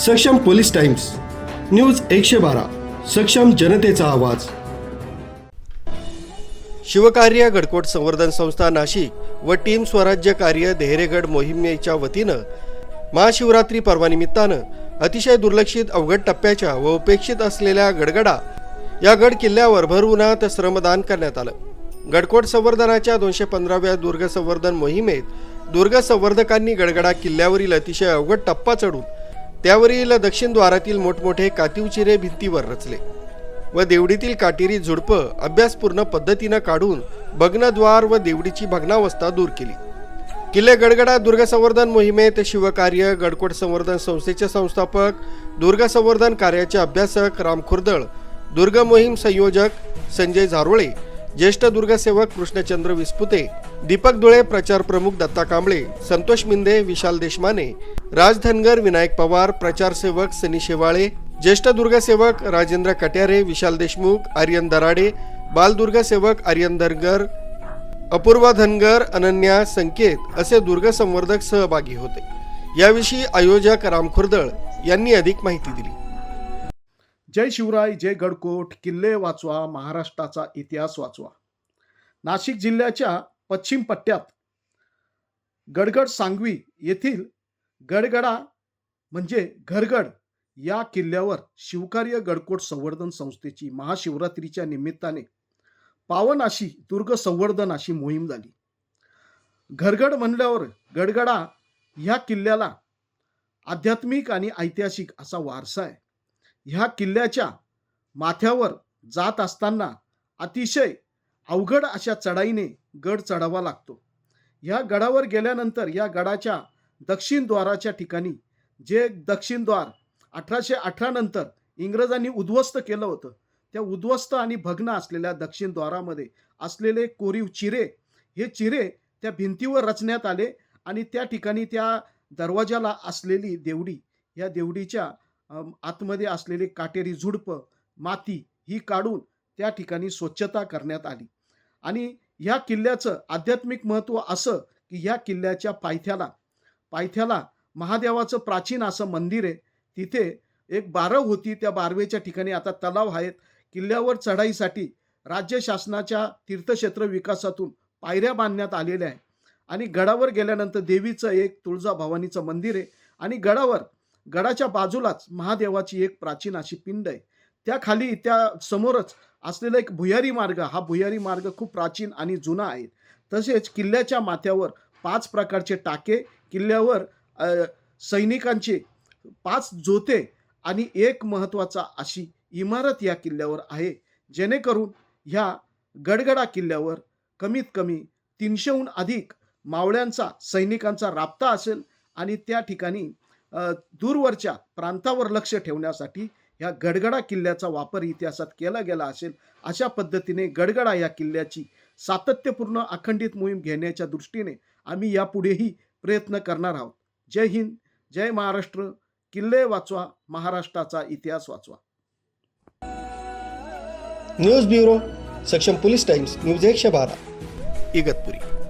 सक्षम police times, news 112, सक्षम जनतेचा आवाज. शिवकार्य गडकोट संवर्धन संस्था नाशिक व टीम स्वराज्य कार्य देहरेगड मोहिमेच्या वतीनं महाशिवरात्री पर्वानिमित्तानं अतिशय दुर्लक्षित अवघड टप्प्याच्या व उपेक्षित असलेल्या गडगडा या गड किल्ल्यावर भर उन्हात श्रमदान करण्यात आलं. गडकोट संवर्धनाच्या 215व्या दुर्ग संवर्धन मोहिमेत दुर्ग संवर्धकांनी गडगडा किल्ल्यावरील अतिशय अवघड टप्पा चढून त्यावरील दक्षिण द्वारातील मोठमोठे कातीवचिरे भिंतीवर रचले व देवडीतील काटेरी झुडपं अभ्यासपूर्ण पद्धतीनं काढून भग्नद्वार व देवडीची भग्नावस्था दूर केली. किल्ले गडगडा दुर्ग संवर्धन मोहिमेत शिवकार्य गडकोट संवर्धन संस्थेचे संस्थापक, दुर्ग संवर्धन कार्याचे अभ्यासक राम खुर्दळ, दुर्ग मोहीम संयोजक संजय झारोळे, ज्येष्ठ दुर्गसेवक कृष्णचंद्र विस्पुते, दीपक दुळे, प्रचार प्रमुख दत्ता कांबळे, संतोष मिंदे, विशाल देशमाने, राज धनगर, विनायक पवार, प्रचार सेवक सनी शेवाळे, ज्येष्ठ दुर्गसेवक राजेंद्र कट्यारे, विशाल देशमुख, आर्यन दराडे, बाल दुर्गसेवक आर्यन धनगर, अपूर्वा धनगर, अनन्या संकेत असे दुर्ग संवर्धक सहभागी होते. याविषयी आयोजक राम खुर्दळ यांनी अधिक माहिती दिली. जय शिवराय, जय गडकोट. किल्ले वाचवा, महाराष्ट्राचा इतिहास वाचवा. नाशिक जिल्ह्याच्या पश्चिम पट्ट्यात गडगड सांगवी येथील गडगडा म्हणजे घरगड या किल्ल्यावर शिवकार्य गडकोट संवर्धन संस्थेची महाशिवरात्रीच्या निमित्ताने पावन अशी दुर्ग संवर्धन अशी मोहीम झाली. घरगड म्हणल्यावर गडगडा ह्या किल्ल्याला आध्यात्मिक आणि ऐतिहासिक असा वारसा आहे. ह्या किल्ल्याच्या माथ्यावर जात असताना अतिशय अवघड अशा चढाईने गड चढावा लागतो. ह्या गडावर गेल्यानंतर या गडाच्या दक्षिण द्वाराच्या ठिकाणी जे दक्षिण द्वार 1818 नंतर इंग्रजांनी उद्ध्वस्त केलं होतं, त्या उद्ध्वस्त आणि भग्न असलेल्या दक्षिण द्वारामध्ये असलेले कोरीव चिरे, हे चिरे त्या भिंतीवर रचण्यात आले आणि त्या ठिकाणी त्या दरवाजाला असलेली देवडी, या देवडीच्या आतमध्ये असलेले काटेरी झुडपं, माती ही काढून त्या ठिकाणी स्वच्छता करण्यात आली. आणि ह्या किल्ल्याचं आध्यात्मिक महत्त्व असं की ह्या किल्ल्याच्या पायथ्याला महादेवाचं प्राचीन असं मंदिर आहे. तिथे एक बारव होती, त्या बारवेच्या ठिकाणी आता तलाव आहेत. किल्ल्यावर चढाईसाठी राज्य शासनाच्या तीर्थक्षेत्र विकासातून पायऱ्या बांधण्यात आलेल्या आहे. आणि गडावर गेल्यानंतर देवीचं एक तुळजाभवानीचं मंदिर आहे आणि गडाच्या बाजूलाच महादेवाची एक प्राचीन अशी पिंड आहे. त्या खाली त्या समोरच असलेला एक भुयारी मार्ग, हा भुयारी मार्ग खूप प्राचीन आणि जुना आहे. तसेच किल्ल्याच्या माथ्यावर 5 प्रकारचे टाके, किल्ल्यावर सैनिकांचे 5 जोते आणि एक महत्त्वाचा अशी इमारत या किल्ल्यावर आहे. जेणेकरून ह्या गडगडा किल्ल्यावर कमीत कमी 300हून अधिक मावळ्यांचा, सैनिकांचा राबता असेल आणि त्या ठिकाणी दूरवरच्या प्रांतावर लक्ष ठेवण्यासाठी ह्या गडगडा किल्ल्याचा वापर इतिहासात केला गेला असेल. अशा पद्धतीने गडगडा या किल्ल्याची सातत्यपूर्ण अखंडित मोहीम घेण्याच्या दृष्टीने आम्ही यापुढेही प्रयत्न करणार आहोत. जय हिंद, जय महाराष्ट्र. किल्ले वाचवा, महाराष्ट्राचा इतिहास वाचवा. न्यूज ब्युरो, सक्षम पोलीस टाइम्स, न्यूज 112, इगतपुरी.